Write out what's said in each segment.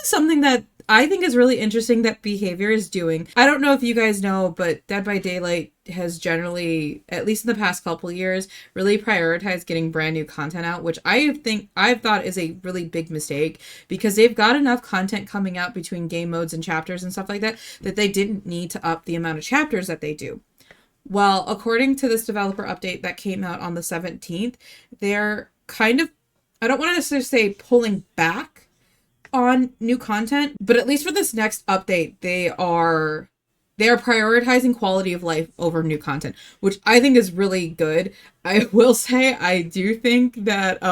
actually something that I think is really interesting that Behavior is doing. I don't know if you guys know, but Dead by Daylight has generally, at least in the past couple years, really prioritized getting brand new content out, which I've thought is a really big mistake, because they've got enough content coming out between game modes and chapters and stuff like that that they didn't need to up the amount of chapters that they do. Well, according to this developer update that came out on the 17th, they're kind of, I don't want to necessarily say pulling back on new content, but at least for this next update, they are prioritizing quality of life over new content, which I think is really good. I will say I do think that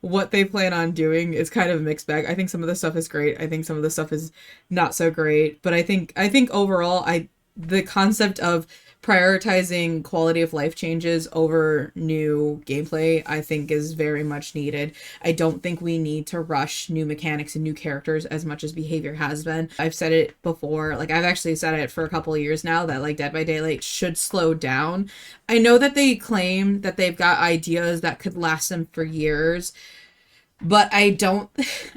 what they plan on doing is kind of a mixed bag. I think some of the stuff is great. I think some of the stuff is not so great, but I think overall the concept of prioritizing quality of life changes over new gameplay, I think, is very much needed. I don't think we need to rush new mechanics and new characters as much as Behavior has been. I've said it before, like I've actually said it for a couple of years now, that like Dead by Daylight should slow down. I know that they claim that they've got ideas that could last them for years, but I don't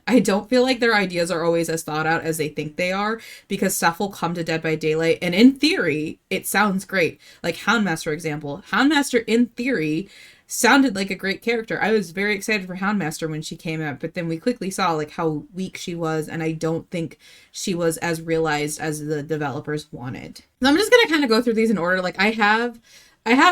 I don't feel like their ideas are always as thought out as they think they are, because stuff will come to Dead by Daylight and in theory it sounds great. Like Houndmaster example. Houndmaster in theory sounded like a great character. I was very excited for Houndmaster when she came out, but then we quickly saw like how weak she was, and I don't think she was as realized as the developers wanted. So I'm just gonna kind of go through these in order. Like I have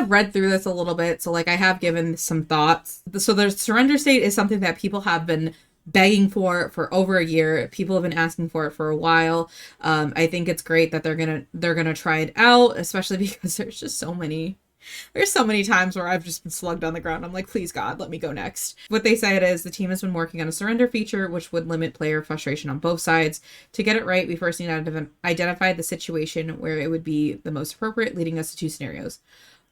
read through this a little bit, so like I have given some thoughts. So the surrender state is something that people have been begging for over a year. People have been asking for it for a while. I think it's great that they're gonna try it out, especially because there's so many times where I've just been slugged on the ground. I'm like, please God, let me go next. What they said is the team has been working on a surrender feature, which would limit player frustration on both sides. To get it right, we first need to identify the situation where it would be the most appropriate, leading us to two scenarios.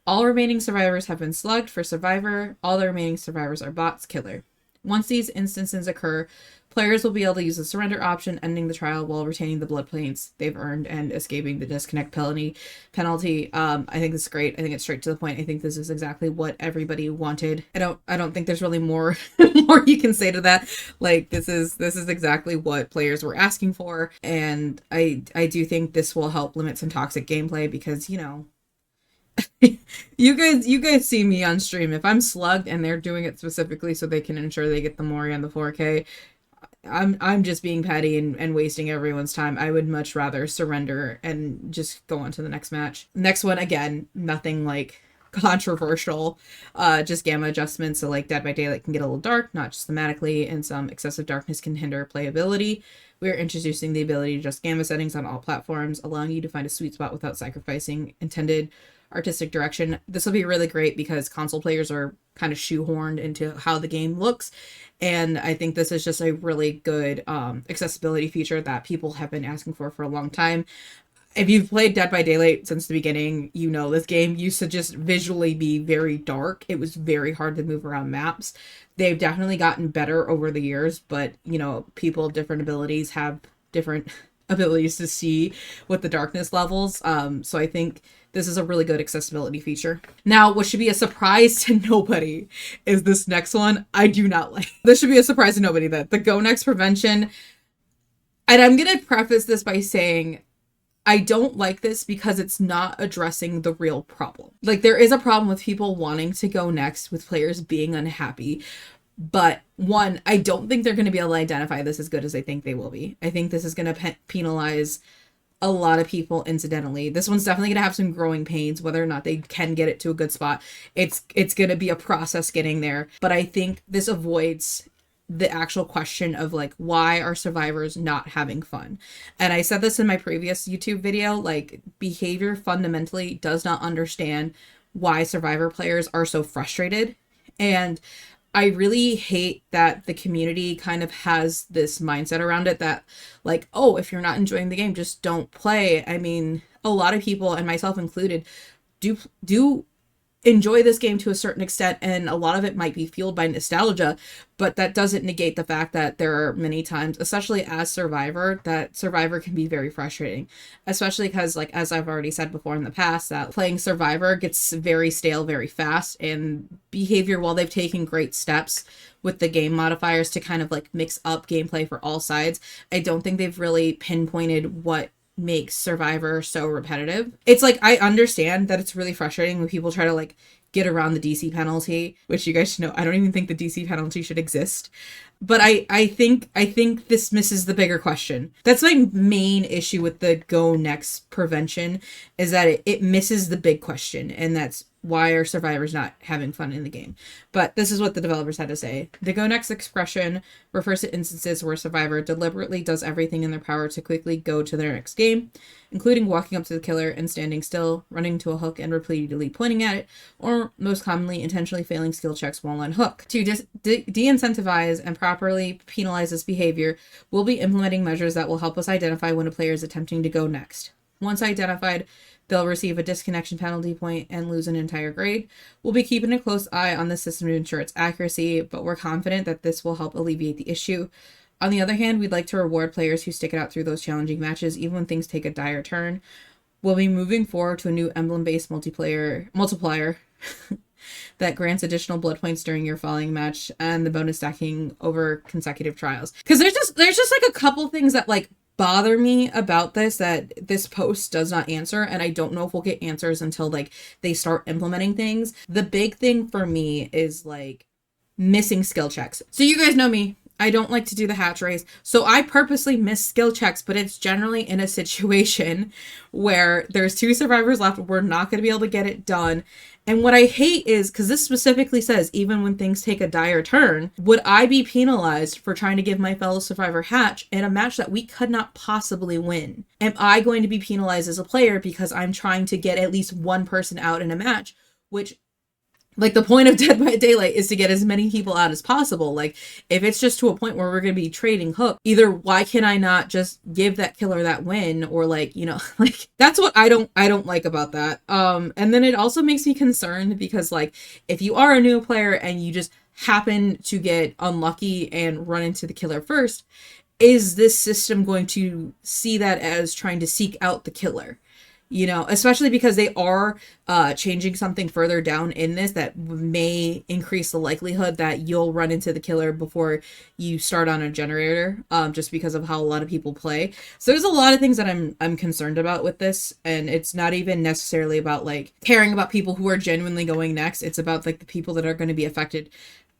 All remaining survivors have been slugged for survivor. All the remaining survivors are bots, killer. Once these instances occur, players will be able to use the surrender option, ending the trial while retaining the blood points they've earned and escaping the disconnect penalty. I think this is great. I think it's straight to the point. I think this is exactly what everybody wanted. I don't think there's really more more you can say to that. Like this is exactly what players were asking for, and I do think this will help limit some toxic gameplay, because you guys see me on stream. If I'm slugged and they're doing it specifically so they can ensure they get the Mori and the 4K, I'm just being petty and wasting everyone's time. I would much rather surrender and just go on to the next match. Next one, again, nothing like controversial, just gamma adjustments. So like Dead by Daylight can get a little dark, not just thematically, and some excessive darkness can hinder playability. We are introducing the ability to adjust gamma settings on all platforms, allowing you to find a sweet spot without sacrificing intended artistic direction. This will be really great because console players are kind of shoehorned into how the game looks, and I think this is just a really good accessibility feature that people have been asking for a long time. If you've played Dead by Daylight since the beginning, you know this game used to just visually be very dark. It was very hard to move around maps. They've definitely gotten better over the years, but people of different abilities have different abilities to see with the darkness levels. So I think this is a really good accessibility feature. Now, what should be a surprise to nobody is this next one. I do not like. This should be a surprise to nobody, that the Go Next prevention. And I'm going to preface this by saying I don't like this because it's not addressing the real problem. Like, there is a problem with people wanting to go next, with players being unhappy. But one, I don't think they're going to be able to identify this as good as they think they will be. I think this is going to penalize a lot of people incidentally. This one's definitely going to have some growing pains, whether or not they can get it to a good spot. It's going to be a process getting there. But I think this avoids the actual question of like, why are survivors not having fun? And I said this in my previous YouTube video, like Behavior fundamentally does not understand why survivor players are so frustrated. And I really hate that the community kind of has this mindset around it that like, oh, if you're not enjoying the game, just don't play. I mean, a lot of people, and myself included, do enjoy this game to a certain extent, and a lot of it might be fueled by nostalgia, but that doesn't negate the fact that there are many times, especially as Survivor, that Survivor can be very frustrating, especially because, like, as I've already said before in the past, that playing Survivor gets very stale very fast, and behavior, while they've taken great steps with the game modifiers to kind of like mix up gameplay for all sides, I don't think they've really pinpointed what makes Survivor so repetitive. It's like, I understand that it's really frustrating when people try to like get around the DC penalty, which you guys should know, I don't even think the DC penalty should exist. But I think this misses the bigger question. That's my main issue with the go next prevention, is that it misses the big question, and that's why are survivors not having fun in the game. But this is what the developers had to say. The go next expression refers to instances where a survivor deliberately does everything in their power to quickly go to their next game, including walking up to the killer and standing still, running to a hook and repeatedly pointing at it, or most commonly intentionally failing skill checks while on hook. To de-incentivize and properly penalize this behavior, we'll be implementing measures that will help us identify when a player is attempting to go next. Once identified, they'll receive a disconnection penalty point and lose an entire grade. We'll be keeping a close eye on the system to ensure its accuracy, but we're confident that this will help alleviate the issue. On the other hand, we'd like to reward players who stick it out through those challenging matches, even when things take a dire turn. We'll be moving forward to a new emblem-based multiplier that grants additional blood points during your following match, and the bonus stacking over consecutive trials. Because there's just like a couple things that like bother me about this that this post does not answer, and I don't know if we'll get answers until like they start implementing things. The big thing for me is like missing skill checks. So you guys know me, I don't like to do the hatch race, so I purposely miss skill checks, but it's generally in a situation where there's 2 survivors left, we're not going to be able to get it done. And what I hate is, because this specifically says, even when things take a dire turn, would I be penalized for trying to give my fellow survivor hatch in a match that we could not possibly win? Am I going to be penalized as a player because I'm trying to get at least one person out in a match, which, like, the point of Dead by Daylight is to get as many people out as possible. Like, if it's just to a point where we're going to be trading hook, either why can I not just give that killer that win, or like, you know, like, that's what I don't like about that. And then it also makes me concerned because, like, if you are a new player and you just happen to get unlucky and run into the killer first, is this system going to see that as trying to seek out the killer? You know, especially because they are changing something further down in this that may increase the likelihood that you'll run into the killer before you start on a generator, just because of how a lot of people play. So there's a lot of things that I'm concerned about with this, and it's not even necessarily about like caring about people who are genuinely going next. It's about like the people that are going to be affected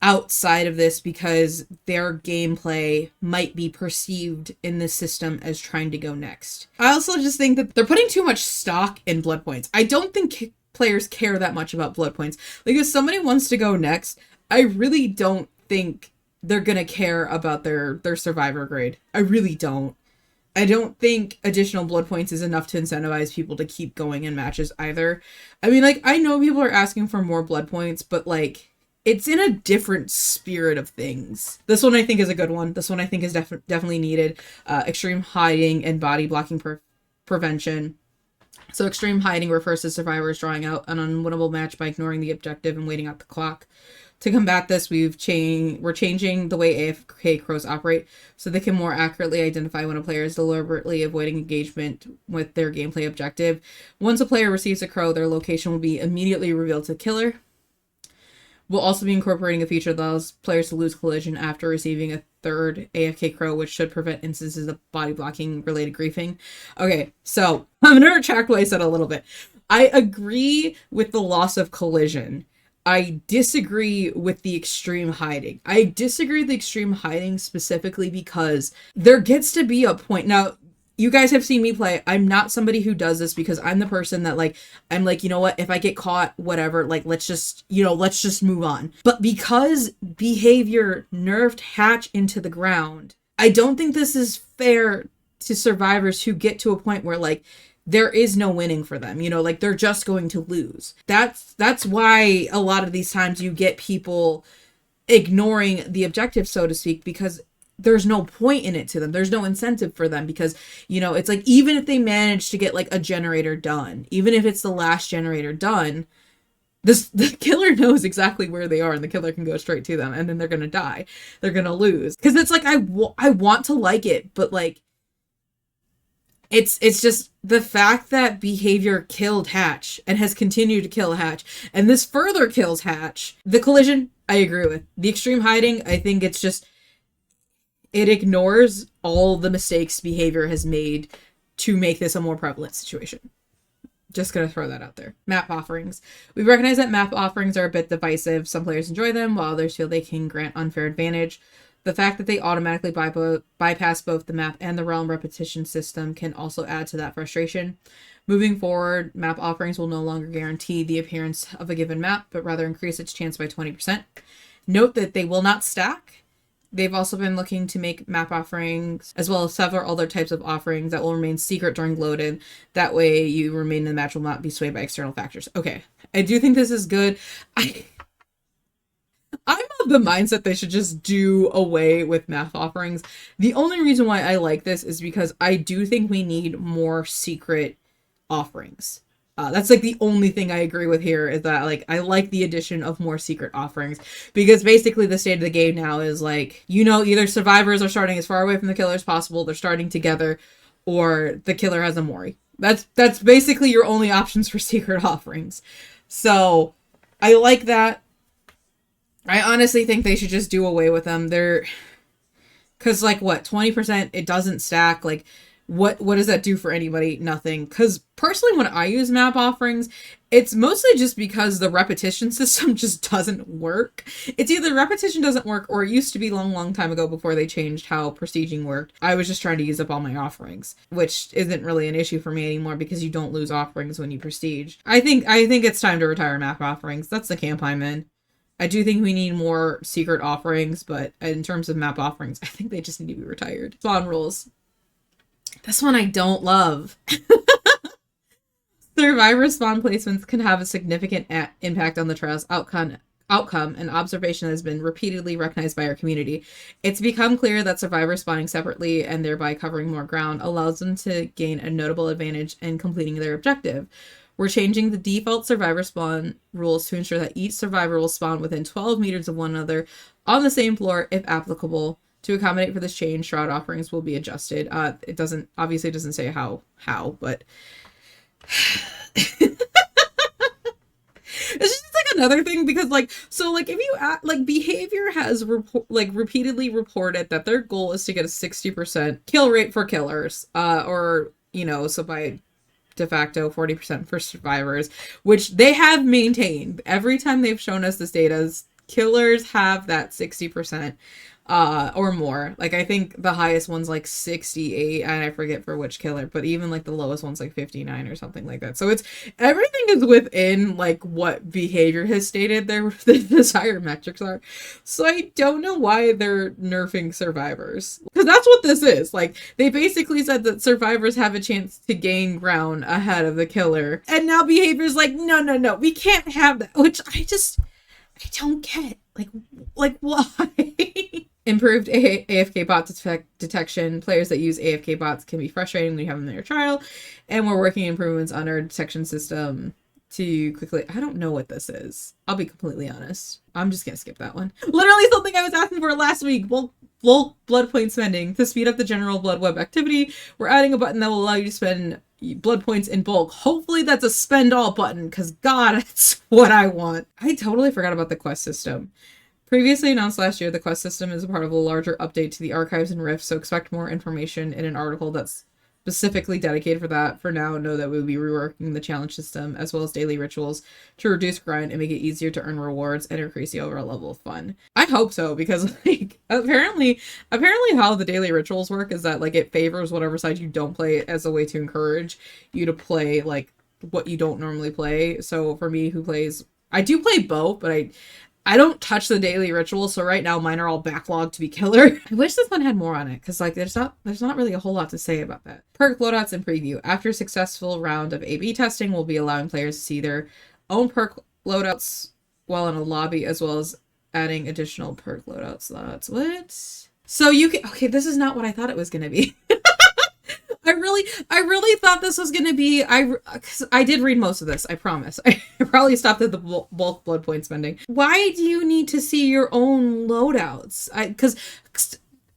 outside of this because their gameplay might be perceived in the system as trying to go next. I also just think that they're putting too much stock in blood points. I don't think players care that much about blood points. Like, if somebody wants to go next, I really don't think they're gonna care about their survivor grade. I really don't. I don't think additional blood points is enough to incentivize people to keep going in matches either. I mean, like, I know people are asking for more blood points, but like, it's in a different spirit of things. This one I think is a good one. This one I think is definitely needed. Extreme hiding and body blocking prevention. So extreme hiding refers to survivors drawing out an unwinnable match by ignoring the objective and waiting out the clock. To combat this, we're changing the way AFK crows operate so they can more accurately identify when a player is deliberately avoiding engagement with their gameplay objective. Once a player receives a crow, their location will be immediately revealed to the killer. We'll also be incorporating a feature that allows players to lose collision after receiving a third AFK crow, which should prevent instances of body blocking related griefing. Okay, so I'm going to retract what I said a little bit. I agree with the loss of collision. I disagree with the extreme hiding. I disagree with the extreme hiding specifically because there gets to be a point. Now, you guys have seen me play. I'm not somebody who does this because I'm the person that like, I'm like, you know what, if I get caught, whatever, like, let's just move on. But because behavior nerfed hatch into the ground, I don't think this is fair to survivors who get to a point where like, there is no winning for them, you know, like they're just going to lose. That's why a lot of these times you get people ignoring the objective, so to speak, because there's no point in it to them. There's no incentive for them because, you know, it's like, even if they manage to get like a generator done, even if it's the last generator done, The killer knows exactly where they are, and the killer can go straight to them, and then they're gonna die. They're gonna lose. Because it's like, I want to like it, but like, it's just the fact that behavior killed Hatch and has continued to kill Hatch, and this further kills Hatch. The collision, I agree with. The extreme hiding, I think it's just, it ignores all the mistakes behavior has made to make this a more prevalent situation. Just gonna throw that out there. Map offerings. We recognize that map offerings are a bit divisive. Some players enjoy them, while others feel they can grant unfair advantage. The fact that they automatically bypass both the map and the realm repetition system can also add to that frustration. Moving forward, map offerings will no longer guarantee the appearance of a given map, but rather increase its chance by 20%. Note that they will not stack. They've also been looking to make map offerings, as well as several other types of offerings that will remain secret during load-in. That way you remain in the match will not be swayed by external factors. Okay, I do think this is good. I'm of the mindset they should just do away with map offerings. The only reason why I like this is because I do think we need more secret offerings. That's like the only thing I agree with here, is that like I like the addition of more secret offerings, because basically the state of the game now is like, you know, either survivors are starting as far away from the killer as possible, they're starting together, or the killer has a Mori. That's basically your only options for secret offerings. So I like that. I honestly think they should just do away with them. Because like what, 20%, it doesn't stack. Like what does that do for anybody? Nothing. Because personally, when I use map offerings, it's mostly just because the repetition system just doesn't work. It's either repetition doesn't work, or it used to be long time ago before they changed how prestiging worked. I was just trying to use up all my offerings, which isn't really an issue for me anymore because you don't lose offerings when you prestige. I think it's time to retire map offerings. That's the camp I'm in. I do think we need more secret offerings, but in terms of map offerings, I think they just need to be retired. Spawn rules. This one I don't love. Survivor spawn placements can have a significant impact on the trial's outcome, and observation has been repeatedly recognized by our community. It's become clear that survivors spawning separately and thereby covering more ground allows them to gain a notable advantage in completing their objective. We're changing the default survivor spawn rules to ensure that each survivor will spawn within 12 meters of one another on the same floor if applicable. To accommodate for this change, shroud offerings will be adjusted. It doesn't say how, but it's just like another thing, because like, so like if you like, behavior has repeatedly reported that their goal is to get a 60% kill rate for killers, or you know, so by de facto 40% for survivors, which they have maintained every time they've shown us this data. Killers have that 60% or more. Like I think the highest one's like 68, and I forget for which killer, but even like the lowest one's like 59 or something like that. So it's, everything is within like what behavior has stated their desired metrics are. So I don't know why they're nerfing survivors, because that's what this is. Like they basically said that survivors have a chance to gain ground ahead of the killer, and now behavior's like, no, we can't have that, which I don't get. Like why? Improved AFK bot detection. Players that use AFK bots can be frustrating when you have them in your trial, and we're working improvements on our detection system to quickly... I don't know what this is. I'll be completely honest. I'm just gonna skip that one. Literally something I was asking for last week. Well, blood point spending. To speed up the general blood web activity, we're adding a button that will allow you to spend blood points in bulk. Hopefully that's a spend all button, because God, that's what I want. I totally forgot about the quest system. Previously announced last year, the quest system is a part of a larger update to the archives and rifts, so expect more information in an article that's specifically dedicated for that. For now, know that we'll be reworking the challenge system as well as daily rituals to reduce grind and make it easier to earn rewards and increase the overall level of fun. I hope so, because like apparently how the daily rituals work is that like it favors whatever side you don't play as a way to encourage you to play like what you don't normally play. So for me, who plays, I do play both, but I don't touch the daily rituals, so right now mine are all backlogged to be killer. I wish this one had more on it, because like there's not really a whole lot to say about that. Perk loadouts and preview. After a successful round of A/B testing, we'll be allowing players to see their own perk loadouts while in a lobby, as well as adding additional perk loadout slots. What? So you can... Okay, this is not what I thought it was going to be. I really thought this was gonna be, 'cause I did read most of this, I promise. I probably stopped at the bulk blood point spending. Why do you need to see your own loadouts? Because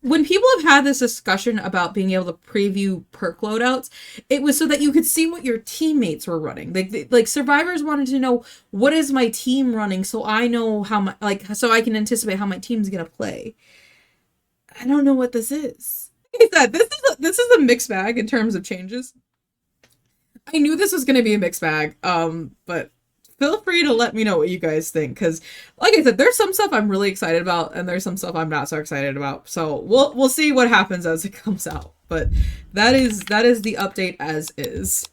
when people have had this discussion about being able to preview perk loadouts, it was so that you could see what your teammates were running. Like survivors wanted to know, what is my team running, so I know how my, like, so I can anticipate how my team's gonna play. I don't know what this is. Like I said, this is a mixed bag in terms of changes. I knew this was gonna be a mixed bag, but feel free to let me know what you guys think, because like I said, there's some stuff I'm really excited about and there's some stuff I'm not so excited about. So we'll see what happens as it comes out. But that is the update as is.